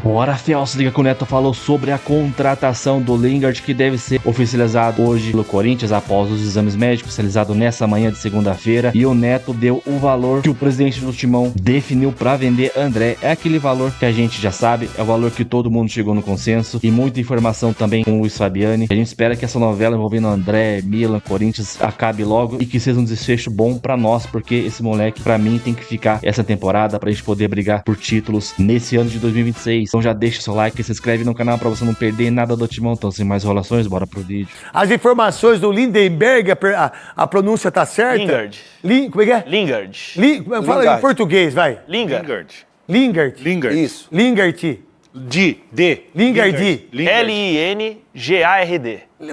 Bora, Fiel, se liga que o Neto falou sobre a contratação do Lingard, que deve ser oficializado hoje pelo Corinthians após os exames médicos realizados nessa manhã de segunda-feira. E o Neto deu o valor que o presidente do Timão definiu para vender André. É aquele valor que a gente já sabe, é o valor que todo mundo chegou no consenso. E muita informação também com o Luiz Fabiani. A gente espera que essa novela envolvendo André, Milan, Corinthians acabe logo e que seja um desfecho bom para nós, porque esse moleque, para mim, tem que ficar essa temporada pra gente poder brigar por títulos nesse ano de 2026. Então já deixa o seu like e se inscreve no canal pra você não perder nada do Timão. Então, sem mais enrolações, bora pro vídeo. As informações do Lindenberg, a pronúncia tá certa? Lingard. Como é que é? Lingard. Fala em português, vai. Lingard. Lingard. Isso. Lingard. Lingard. Lingard.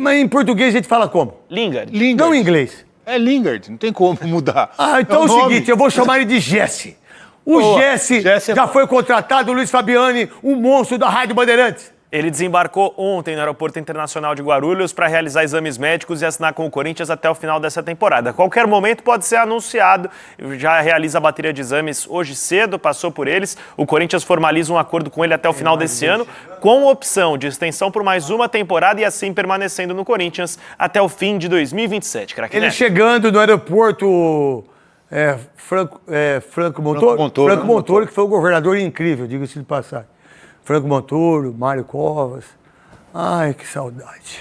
Mas em português a gente fala como? Lingard. Não em inglês. É Lingard, não tem como mudar. Ah, então é o seguinte, eu vou chamar ele de Jesse. O Jesse já foi contratado, o Luiz Fabiani, um monstro da Rádio Bandeirantes. Ele desembarcou ontem no Aeroporto Internacional de Guarulhos para realizar exames médicos e assinar com o Corinthians até o final dessa temporada. A qualquer momento pode ser anunciado. Já realiza a bateria de exames hoje cedo, passou por eles. O Corinthians formaliza um acordo com ele até o final desse ano, com opção de extensão por mais uma temporada e assim permanecendo no Corinthians até o fim de 2027. Craque Ele Neto. chegando no aeroporto Franco Montoro, que foi um governador incrível, diga-se de passagem. Franco Montoro, Mário Covas. Ai, que saudade.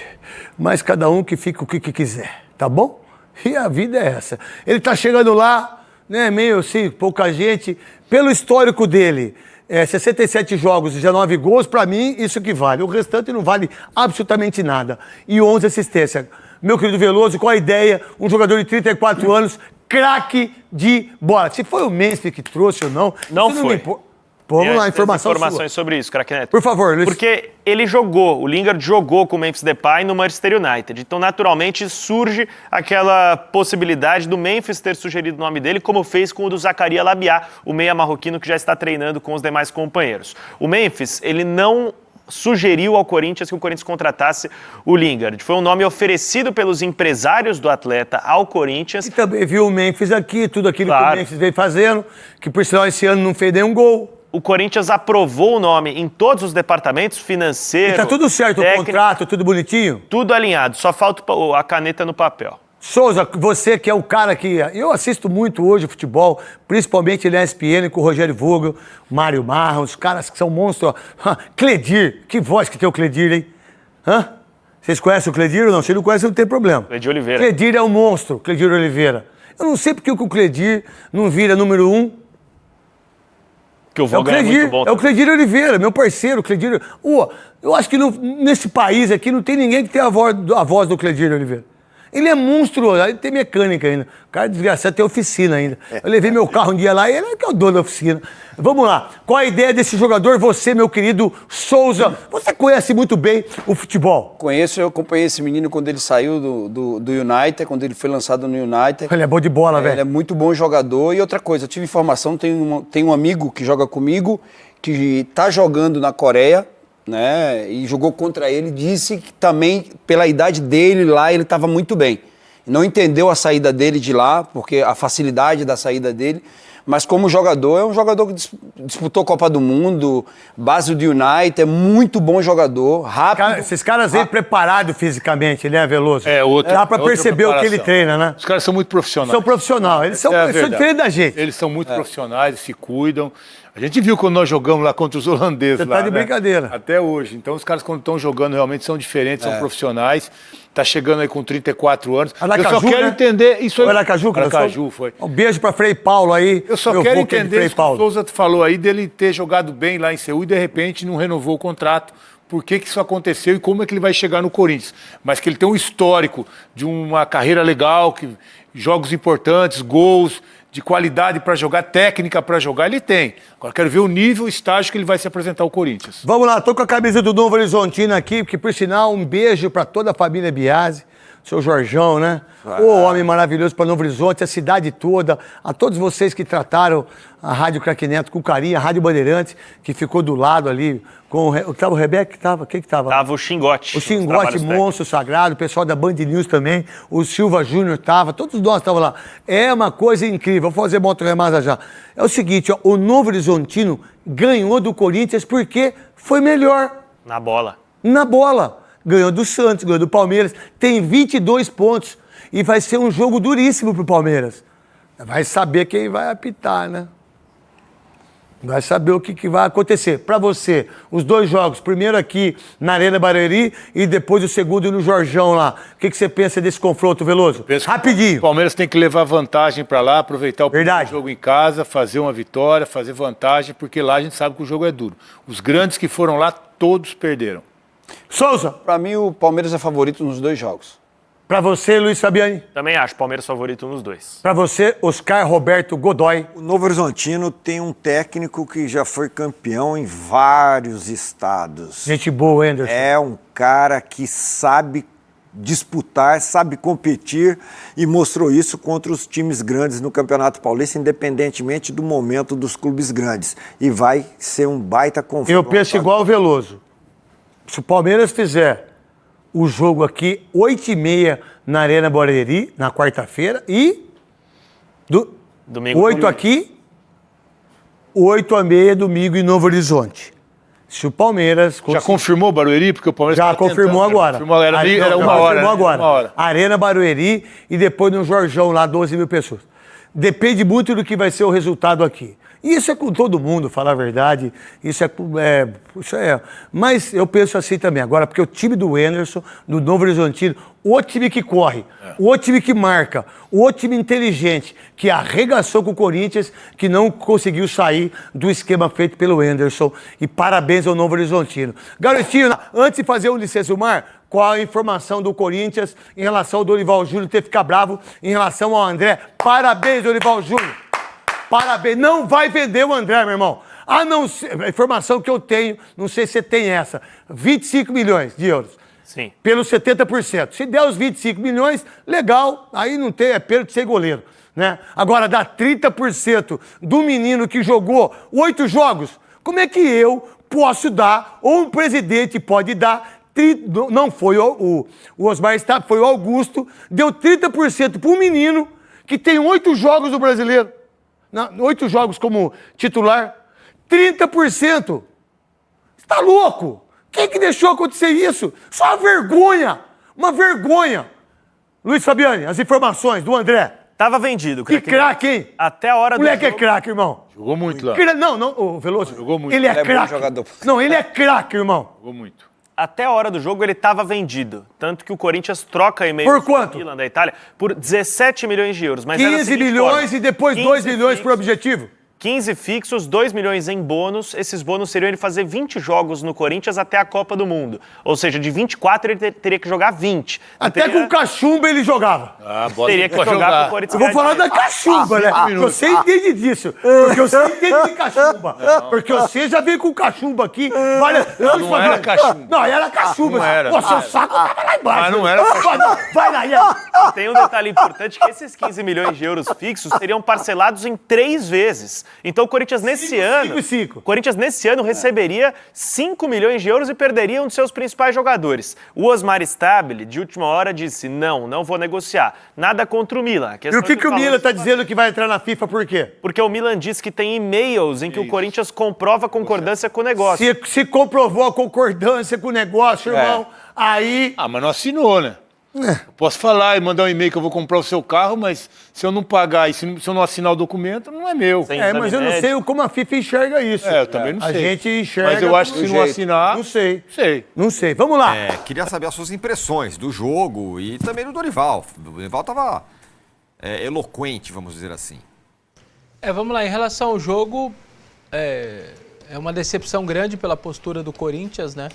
Mas cada um que fica o que quiser, tá bom? E a vida é essa. Ele tá chegando lá, né, meio assim, pouca gente. Pelo histórico dele, 67 jogos, 19 gols, pra mim, isso que vale. O restante não vale absolutamente nada. E 11 assistências. Meu querido Veloso, qual a ideia? Um jogador de 34 anos, craque de bola. Se foi o Memphis que trouxe ou não... Não isso foi. Vamos lá, informações sua. Sobre isso, Craque Neto. Por favor, Luiz. Porque o Lingard jogou com o Memphis Depay no Manchester United. Então, naturalmente, surge aquela possibilidade do Memphis ter sugerido o nome dele, como fez com o do Zakaria Labiá, o meia marroquino que já está treinando com os demais companheiros. O Memphis, ele não sugeriu ao Corinthians que o Corinthians contratasse o Lingard. Foi um nome oferecido pelos empresários do atleta ao Corinthians. E também viu o Memphis aqui, tudo aquilo que o Memphis veio fazendo, que por sinal esse ano não fez nenhum gol. O Corinthians aprovou o nome em todos os departamentos, financeiro, e tá tudo certo, técnico, o contrato, tudo bonitinho? Tudo alinhado, só falta a caneta no papel. Souza, você que é o cara que... Eu assisto muito hoje futebol, principalmente na ESPN com o Rogério Vogel, Mário Marra, os caras que são monstros. Cledir, que voz que tem o Cledir, hein? Hã? Vocês conhecem o Cledir ou não? Se não conhecem, não tem problema. Cledir Oliveira. Cledir é um monstro, Cledir Oliveira. Eu não sei porque o Cledir não vira número 1. Que o Vogel é muito bom. É o Cledir Oliveira, meu parceiro, Cledir. Eu acho que nesse país aqui não tem ninguém que tenha a voz do Cledir Oliveira. Ele é monstruoso, ele tem mecânica ainda. O cara desgraçado tem oficina ainda. Eu levei meu carro um dia lá e ele é que é o dono da oficina. Vamos lá. Qual a ideia desse jogador? Você, meu querido Souza, você conhece muito bem o futebol. Conheço, eu acompanhei esse menino quando ele saiu do United, quando ele foi lançado no United. Ele é bom de bola, velho. Ele é muito bom jogador. E outra coisa, eu tive informação, tem um amigo que joga comigo, que tá jogando na Coreia, né, e jogou contra ele, disse que também, pela idade dele lá, ele estava muito bem. Não entendeu a saída dele de lá, porque a facilidade da saída dele, mas como jogador, é um jogador que disputou Copa do Mundo, base do United, é muito bom jogador, rápido. Esses caras vêm preparados fisicamente, né, Veloso? Dá pra perceber o que ele treina, né? Os caras são muito profissionais. São profissionais, eles são diferentes da gente. Eles são muito profissionais, se cuidam. A gente viu quando nós jogamos lá contra os holandeses. Você tá de brincadeira. Até hoje. Então os caras quando estão jogando realmente são diferentes, são profissionais. Tá chegando aí com 34 anos. Aracaju, eu só quero entender... Isso foi Aracaju? Aracaju foi. Um beijo pra Frei Paulo aí. Eu só quero entender isso que o Souza falou aí, dele ter jogado bem lá em Seul e de repente não renovou o contrato. Por que isso aconteceu e como é que ele vai chegar no Corinthians? Mas que ele tem um histórico de uma carreira legal, jogos importantes, gols, de qualidade para jogar, técnica para jogar, ele tem. Agora quero ver o nível, o estágio que ele vai se apresentar ao Corinthians. Vamos lá, tô com a camisa do Novo Horizontino aqui, porque por sinal, um beijo para toda a família Biasi. seu Jorjão, né? O homem maravilhoso para Novo Horizonte, a cidade toda, a todos vocês que trataram a Rádio Craque Neto com carinho, a Rádio Bandeirantes, que ficou do lado ali, tava o Rebeca, quem que tava? Tava o Xingote. O Xingote, monstro sagrado, o pessoal da Band News também, o Silva Júnior tava, todos nós estavam lá. É uma coisa incrível, vou fazer moto remada já. É o seguinte, ó, o Novo Horizontino ganhou do Corinthians porque foi melhor. Na bola. Na bola. Ganhou do Santos, ganhou do Palmeiras, tem 22 pontos e vai ser um jogo duríssimo pro Palmeiras. Vai saber quem vai apitar, né? Vai saber o que vai acontecer. Para você, os 2 jogos, primeiro aqui na Arena Barueri e depois o segundo no Jorjão lá. O que você pensa desse confronto, Veloso? Rapidinho. O Palmeiras tem que levar vantagem para lá, aproveitar o Verdade. jogo em casa, fazer uma vitória, fazer vantagem, porque lá a gente sabe que o jogo é duro. Os grandes que foram lá, todos perderam. Souza. Para mim, o Palmeiras é favorito nos 2 jogos. Para você, Luiz Fabiani. Também acho Palmeiras favorito nos 2. Para você, Oscar Roberto Godoy. O Novo Horizontino tem um técnico que já foi campeão em vários estados. Gente boa, Anderson. É um cara que sabe disputar, sabe competir e mostrou isso contra os times grandes no Campeonato Paulista, independentemente do momento dos clubes grandes. E vai ser um baita confronto. Eu penso igual o Veloso. Se o Palmeiras fizer o jogo aqui, 8h30 na Arena Barueri, na quarta-feira, e Domingo. 8 aqui, 8h30 domingo em Novo Horizonte. Se o Palmeiras... Já confirmou o Barueri? Porque o Palmeiras Já tá confirmou tentando, agora. Confirmou, era Não, uma hora. Confirmou né? agora. Uma hora. Arena Barueri e depois no Jorjão, lá 12 mil pessoas. Depende muito do que vai ser o resultado aqui. E isso é com todo mundo, falar a verdade. Isso é. Mas eu penso assim também. Agora, porque o time do Anderson, do Novo Horizontino, o time que corre, o time que marca, o time inteligente, que arregaçou com o Corinthians, que não conseguiu sair do esquema feito pelo Anderson. E parabéns ao Novo Horizontino. Garotinho, antes de fazer o Licesumar, qual a informação do Corinthians em relação ao Dorival Júnior ter ficado bravo em relação ao André? Parabéns, Dorival Júnior. Parabéns. Não vai vender o André, meu irmão. A não ser, a informação que eu tenho, não sei se você tem essa, 25 milhões de euros. Sim. Pelos 70%. Se der os 25 milhões, legal, aí não tem, é perda de ser goleiro, né? Agora, dá 30% do menino que jogou 8 jogos, como é que eu posso dar, ou um presidente pode dar, não foi o Osmar Stab, foi o Augusto, deu 30% para um menino que tem 8 jogos no Brasileiro. 8 jogos como titular, 30%. Você tá louco? Quem que deixou acontecer isso? Só uma vergonha. Uma vergonha. Luiz Fabiani, as informações do André. Tava vendido. Que craque, hein? Até a hora do moleque jogo. É craque, irmão. Jogou muito lá. Não, o Veloso. Jogou muito. Ele é Ele é bom craque. jogador. Não, ele é craque, irmão. Jogou muito. Até a hora do jogo ele estava vendido. Tanto que o Corinthians troca e-mail Por quanto? do Milan da Itália por 17 milhões de euros. Mas era da 15 seguinte milhões forma, e depois 2 milhões fixos, por objetivo. 15 fixos, 2 milhões em bônus. Esses bônus seriam ele fazer 20 jogos no Corinthians até a Copa do Mundo. Ou seja, de 24 ele teria que jogar 20. Não Até teria- com cachumba ele jogava. Ah, bola Teria que pra jogar pro Corinthians. Eu vou falar da cachumba, né? Porque você entende disso. Porque você entende de cachumba. Porque você já veio com cachumba aqui. Não era cachumba. Não, era cachumba. Não era. Pô, seu saco tava lá embaixo. Mas não era cachumba. Vai lá, Ian. Tem um detalhe importante, que esses 15 milhões de euros fixos seriam parcelados em 3 vezes. Então o Corinthians nesse ano... cinco. O Corinthians nesse ano receberia 5 milhões de euros e perderia um de seus principais jogadores. O Osmar Stabile, de última hora, disse, não vou negociar. Nada contra o Milan. A E questão o que é o Milan tá dizendo que vai entrar na FIFA por quê? Porque o Milan diz que tem e-mails em que o Corinthians comprova a concordância com o negócio. Se comprovou a concordância com o negócio, irmão, aí... Ah, mas não assinou, né? Eu posso falar e mandar um e-mail que eu vou comprar o seu carro, mas se eu não pagar e se eu não assinar o documento, não é meu. Sem mas eu não exame sei como a FIFA enxerga isso. É, eu também não sei. A gente enxerga... Mas eu acho que do se não jeito. assinar... Não sei. Sei. Não sei. Vamos lá. Queria saber as suas impressões do jogo e também do Dorival. O Dorival estava eloquente, vamos dizer assim. Vamos lá. Em relação ao jogo, é uma decepção grande pela postura do Corinthians, né?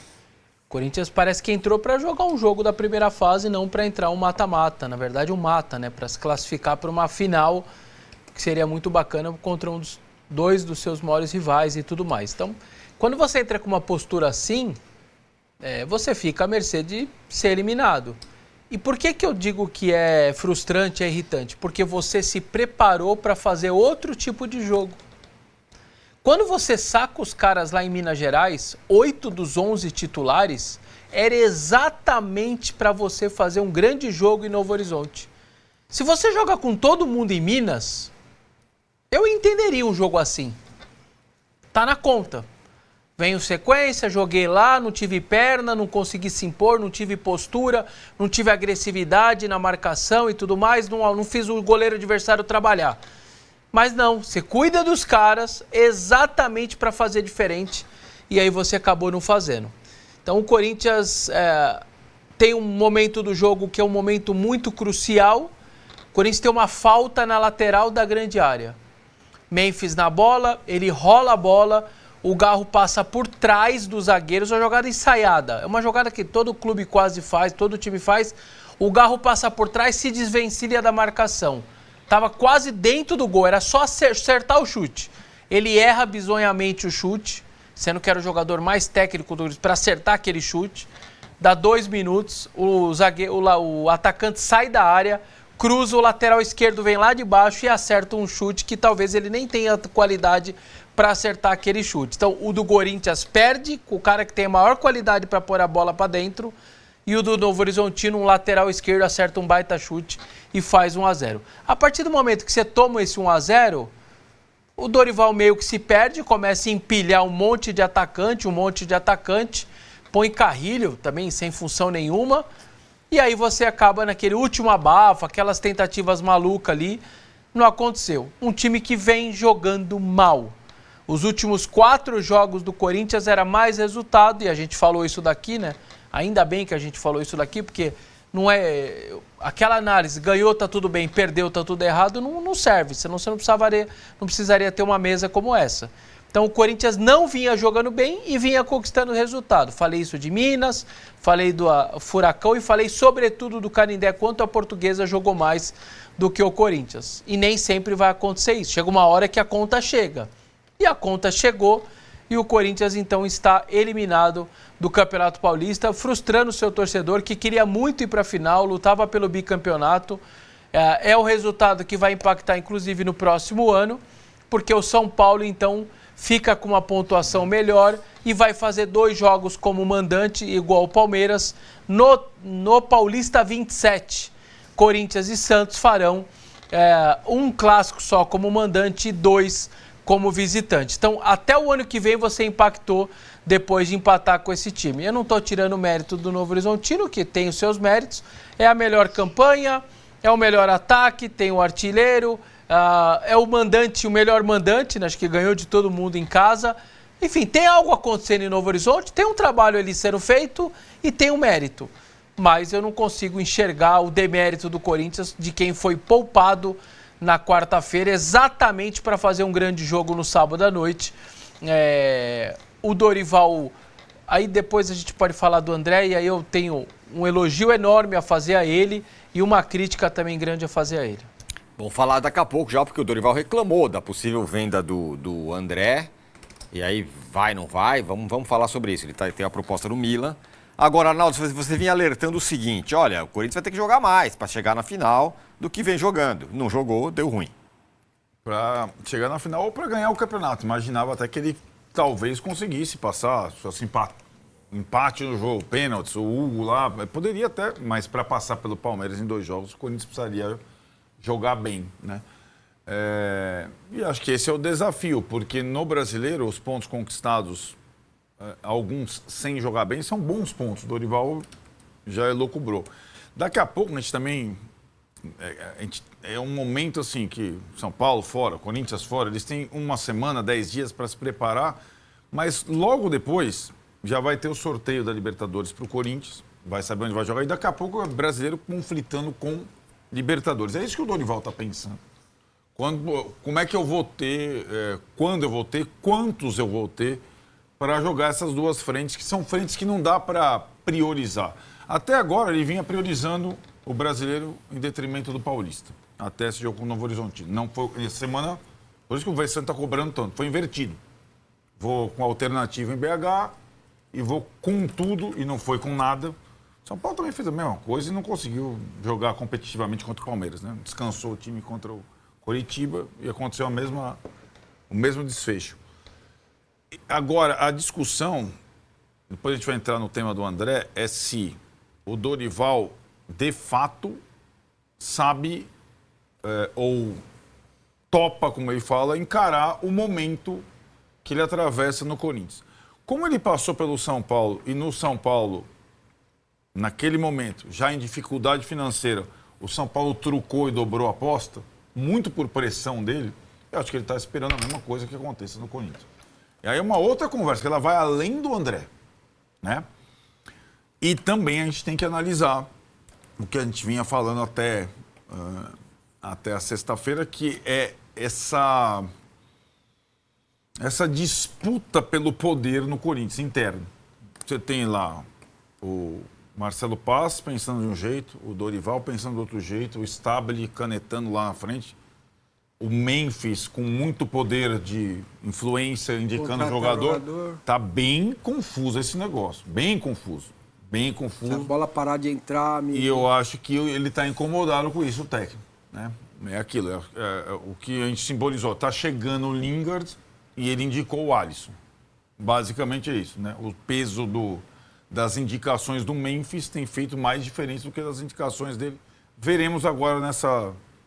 O Corinthians parece que entrou para jogar um jogo da primeira fase, não para entrar um mata-mata. Na verdade, um mata, né? Para se classificar para uma final, que seria muito bacana contra dois dos seus maiores rivais e tudo mais. Então, quando você entra com uma postura assim, você fica à mercê de ser eliminado. E por que eu digo que é frustrante, é irritante? Porque você se preparou para fazer outro tipo de jogo. Quando você saca os caras lá em Minas Gerais, 8 dos 11 titulares, era exatamente para você fazer um grande jogo em Novo Horizonte. Se você joga com todo mundo em Minas, eu entenderia um jogo assim. Tá na conta. Venho sequência, joguei lá, não tive perna, não consegui se impor, não tive postura, não tive agressividade na marcação e tudo mais, não fiz o goleiro adversário trabalhar. Mas não, você cuida dos caras exatamente para fazer diferente e aí você acabou não fazendo. Então o Corinthians tem um momento do jogo que é um momento muito crucial. O Corinthians tem uma falta na lateral da grande área. Memphis na bola, ele rola a bola, o Garro passa por trás dos zagueiros, uma jogada ensaiada. É uma jogada que todo clube quase faz, todo time faz. O Garro passa por trás, se desvencilha da marcação. Estava quase dentro do gol, era só acertar o chute. Ele erra bizonhamente o chute, sendo que era o jogador mais técnico para acertar aquele chute. Dá 2 minutos, o atacante sai da área, cruza, o lateral esquerdo vem lá de baixo e acerta um chute que talvez ele nem tenha qualidade para acertar aquele chute. Então, o do Corinthians perde, com o cara que tem a maior qualidade para pôr a bola para dentro, e o do Novo Horizontino, um lateral esquerdo, acerta um baita chute e faz 1-0. A partir do momento que você toma esse 1-0, o Dorival meio que se perde, começa a empilhar um monte de atacante, põe Carrilho também sem função nenhuma, e aí você acaba naquele último abafo, aquelas tentativas malucas ali, não aconteceu. Um time que vem jogando mal. Os últimos 4 jogos do Corinthians era mais resultado, e a gente falou isso daqui, né? Ainda bem que a gente falou isso daqui, porque não é... Aquela análise, ganhou, tá tudo bem, perdeu, tá tudo errado, não serve. Senão você não precisaria ter uma mesa como essa. Então o Corinthians não vinha jogando bem e vinha conquistando resultado. Falei isso de Minas, falei do Furacão e falei sobretudo do Canindé, quanto a Portuguesa jogou mais do que o Corinthians. E nem sempre vai acontecer isso. Chega uma hora que a conta chega. E a conta chegou e o Corinthians então está eliminado do Campeonato Paulista, frustrando o seu torcedor que queria muito ir para a final, lutava pelo bicampeonato. É o resultado que vai impactar inclusive no próximo ano, porque o São Paulo então fica com uma pontuação melhor e vai fazer 2 jogos como mandante, igual o Palmeiras, no Paulista 27. Corinthians e Santos farão um clássico só como mandante e 2 como visitante. Então, até o ano que vem você impactou depois de empatar com esse time. Eu não estou tirando o mérito do Novo Horizontino, que tem os seus méritos, é a melhor campanha, é o melhor ataque, tem o artilheiro, é o mandante, o melhor mandante, né? Acho que ganhou de todo mundo em casa. Enfim, tem algo acontecendo em Novo Horizonte, tem um trabalho ali sendo feito e tem um mérito. Mas eu não consigo enxergar o demérito do Corinthians, de quem foi poupado na quarta-feira, exatamente para fazer um grande jogo no sábado à noite. O Dorival, aí depois a gente pode falar do André, e aí eu tenho um elogio enorme a fazer a ele e uma crítica também grande a fazer a ele. Vamos falar daqui a pouco já, porque o Dorival reclamou da possível venda do André. E aí, vai, não vai? Vamos falar sobre isso. Ele tem a proposta do Milan. Agora, Arnaldo, você vinha alertando o seguinte, olha, o Corinthians vai ter que jogar mais para chegar na final do que vem jogando. Não jogou, deu ruim. Para chegar na final ou para ganhar o campeonato. Imaginava até que ele talvez conseguisse passar, só se empate no jogo, pênaltis, o Hugo lá, poderia até, mas para passar pelo Palmeiras em 2 jogos, o Corinthians precisaria jogar bem, né? E acho que esse é o desafio, porque no Brasileiro os pontos conquistados, alguns sem jogar bem, são bons pontos. O Dorival já elucubrou. Daqui a pouco a gente também... é um momento assim que São Paulo fora, Corinthians fora, eles têm 1 semana, 10 dias para se preparar, mas logo depois já vai ter o sorteio da Libertadores para o Corinthians, vai saber onde vai jogar, e daqui a pouco o brasileiro conflitando com Libertadores. É isso que o Dorival está pensando. Como é que eu vou ter, quando eu vou ter, quantos eu vou ter para jogar essas 2 frentes, que são frentes que não dá para priorizar. Até agora ele vinha priorizando o brasileiro em detrimento do paulista, até esse jogo com o Novo Horizontino. Não foi essa semana, por isso que o Vessante está cobrando tanto, foi invertido. Vou com a alternativa em BH e vou com tudo, e não foi com nada, São Paulo também fez a mesma coisa e não conseguiu jogar competitivamente contra o Palmeiras, né? Descansou o time contra o Coritiba e aconteceu o mesmo desfecho. Agora, a discussão, depois a gente vai entrar no tema do André, é se o Dorival, de fato, sabe ou topa, como ele fala, encarar o momento que ele atravessa no Corinthians. Como ele passou pelo São Paulo e no São Paulo, naquele momento, já em dificuldade financeira, o São Paulo trucou e dobrou a aposta, muito por pressão dele, eu acho que ele está esperando a mesma coisa que aconteça no Corinthians. E aí é uma outra conversa, que ela vai além do André, né? E também a gente tem que analisar o que a gente vinha falando até a sexta-feira, que é essa disputa pelo poder no Corinthians interno. Você tem lá o Marcelo Paz pensando de um jeito, o Dorival pensando de outro jeito, o Stabile canetando lá na frente, o Memphis com muito poder de influência indicando o jogador. Tá bem confuso esse negócio, bem confuso. Bem confuso. Se a bola parar de entrar... E eu acho que ele está incomodado com isso, o técnico, né? É aquilo, o que a gente simbolizou. Está chegando o Lingard e ele indicou o Alisson. Basicamente é isso, né? O peso das indicações do Memphis tem feito mais diferença do que das indicações dele. Veremos agora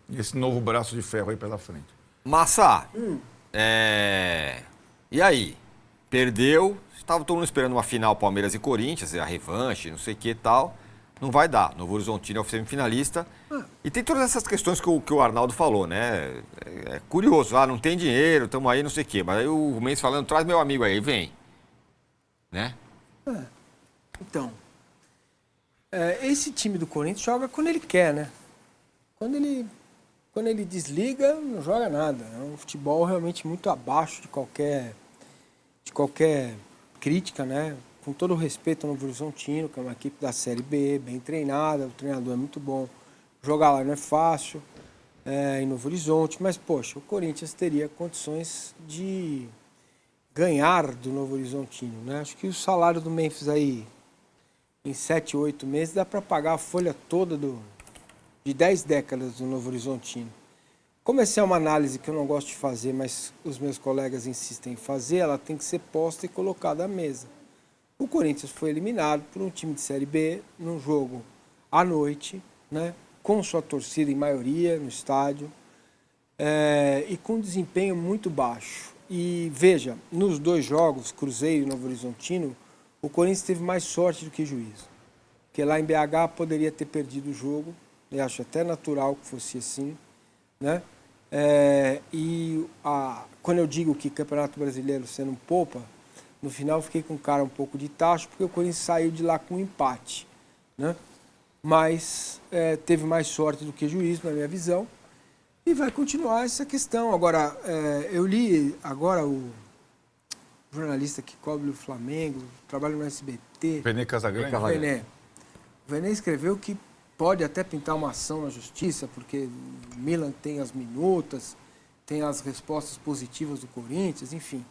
nesse novo braço de ferro aí pela frente. Massa, e aí? Perdeu, estava todo mundo esperando uma final Palmeiras e Corinthians, a revanche, não sei o que e tal. Não vai dar. Novo Horizontino é o semifinalista. E tem todas essas questões que o Arnaldo falou, né? É curioso, não tem dinheiro, estamos aí, não sei o quê. Mas aí o Mendes falando, traz meu amigo aí, vem. Né? Então, esse time do Corinthians joga quando ele quer, né? Quando ele desliga, não joga nada. É um futebol realmente muito abaixo de qualquer crítica, né? Com todo o respeito ao Novo Horizontino, que é uma equipe da Série B, bem treinada, o treinador é muito bom. Jogar lá não é fácil, em Novo Horizonte, mas, poxa, o Corinthians teria condições de ganhar do Novo Horizontino, né? Acho que o salário do Memphis aí, em 7, 8 meses, dá para pagar a folha toda de 10 décadas do Novo Horizontino. Como essa é uma análise que eu não gosto de fazer, mas os meus colegas insistem em fazer, ela tem que ser posta e colocada à mesa. O Corinthians foi eliminado por um time de Série B num jogo à noite, né, com sua torcida em maioria no estádio, e com desempenho muito baixo. E veja, nos dois jogos, Cruzeiro e Novo Horizontino, o Corinthians teve mais sorte do que juízo. Porque lá em BH poderia ter perdido o jogo, eu acho até natural que fosse assim, né? Quando eu digo que Campeonato Brasileiro sendo um poupa, no final fiquei com cara um pouco de tacho, porque o Corinthians saiu de lá com um empate, né? Mas teve mais sorte do que juízo, na minha visão, e vai continuar essa questão. Agora, eu li agora o jornalista que cobre o Flamengo, trabalha no SBT. Vene Casagrande? O Vene escreveu que pode até pintar uma ação na justiça, porque o Milan tem as minutas, tem as respostas positivas do Corinthians, enfim.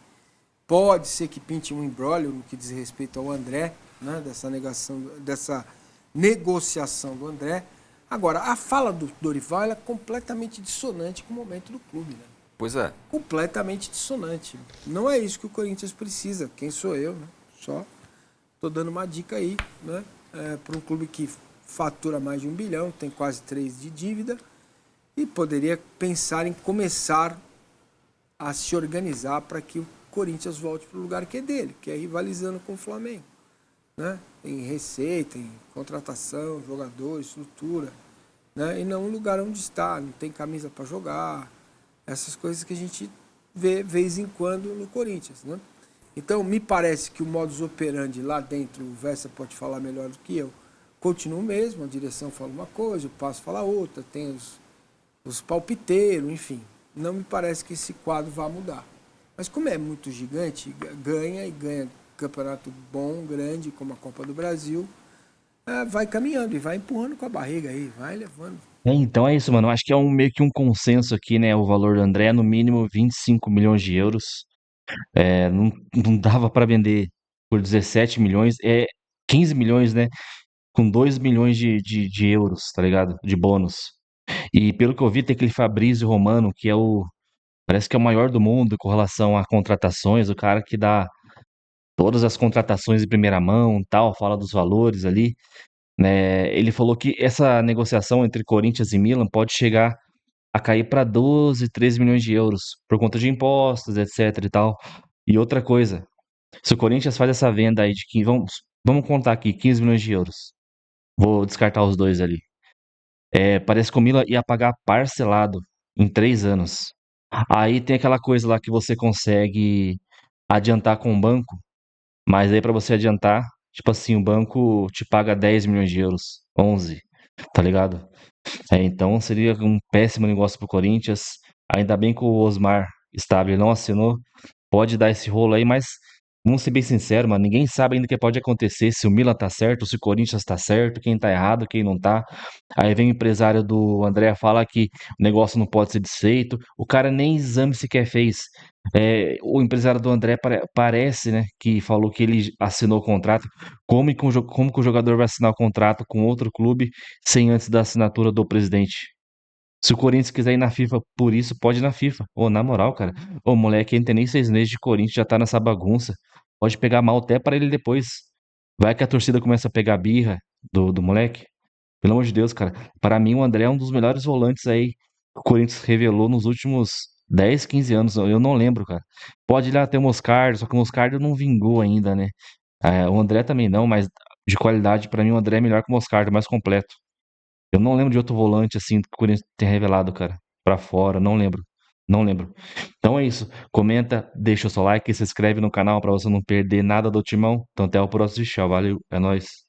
Pode ser que pinte um imbróglio no que diz respeito ao André, né, dessa negociação do André. Agora, a fala do Dorival é completamente dissonante com o momento do clube, né? Pois é. Completamente dissonante. Não é isso que o Corinthians precisa. Quem sou eu, né? Só estou dando uma dica aí, né? Para um clube que fatura mais de 1 bilhão, tem quase 3 de dívida e poderia pensar em começar a se organizar para que o Corinthians volte para o lugar que é dele, que é rivalizando com o Flamengo, né? Em receita, em contratação, jogador, estrutura, né? E não um lugar onde está, não tem camisa para jogar, essas coisas que a gente vê vez em quando no Corinthians, né? Então, me parece que o modus operandi lá dentro, o Vessa pode falar melhor do que eu, continua o mesmo, a direção fala uma coisa, o Passo fala outra, tem os palpiteiros, enfim. Não me parece que esse quadro vá mudar. Mas como é muito gigante, ganha campeonato bom, grande, como a Copa do Brasil, vai caminhando e vai empurrando com a barriga aí, vai levando. Então é isso, mano. Eu acho que é meio que um consenso aqui, né? O valor do André, no mínimo 25 milhões de euros. Não dava para vender por 17 milhões, 15 milhões, né? com 2 milhões de euros, tá ligado? De bônus. E pelo que eu vi, tem aquele Fabrício Romano, que é parece que é o maior do mundo com relação a contratações, o cara que dá todas as contratações em primeira mão, tal, fala dos valores ali, né? Ele falou que essa negociação entre Corinthians e Milan pode chegar a cair para 12, 13 milhões de euros por conta de impostos, etc e tal. E outra coisa, se o Corinthians faz essa venda aí de 15, vamos contar aqui, 15 milhões de euros. Vou descartar os dois ali. Parece que o Milan ia pagar parcelado em 3 anos. Aí tem aquela coisa lá que você consegue adiantar com o banco, mas aí para você adiantar, tipo assim, o banco te paga 10 milhões de euros, 11, tá ligado? Então seria um péssimo negócio pro Corinthians. Ainda bem que o Osmar Stabile não assinou. Pode dar esse rolo aí, mas vamos ser bem sinceros, mano. Ninguém sabe ainda o que pode acontecer, se o Milan tá certo, se o Corinthians tá certo, quem tá errado, quem não tá. Aí vem o empresário do André falar que o negócio não pode ser desfeito. O cara nem exame sequer fez. O empresário do André parece, né, que falou que ele assinou o contrato. Como que o jogador vai assinar o contrato com outro clube sem antes da assinatura do presidente? Se o Corinthians quiser ir na FIFA por isso, pode ir na FIFA. Ô, na moral, cara. Ô, moleque, não tem nem 6 meses de Corinthians, já tá nessa bagunça. Pode pegar mal até para ele depois. Vai que a torcida começa a pegar birra do moleque. Pelo amor de Deus, cara. Para mim, o André é um dos melhores volantes aí que o Corinthians revelou nos últimos 10, 15 anos. Eu não lembro, cara. Pode ir lá ter o Moscardo, só que o Moscardo não vingou ainda, né? O André também não, mas de qualidade, para mim, o André é melhor que o Moscardo, mais completo. Eu não lembro de outro volante assim que o Corinthians tenha revelado, cara, pra fora, não lembro. Não lembro. Então é isso. Comenta, deixa o seu like, se inscreve no canal pra você não perder nada do Timão. Então até o próximo, tchau, valeu, é nóis.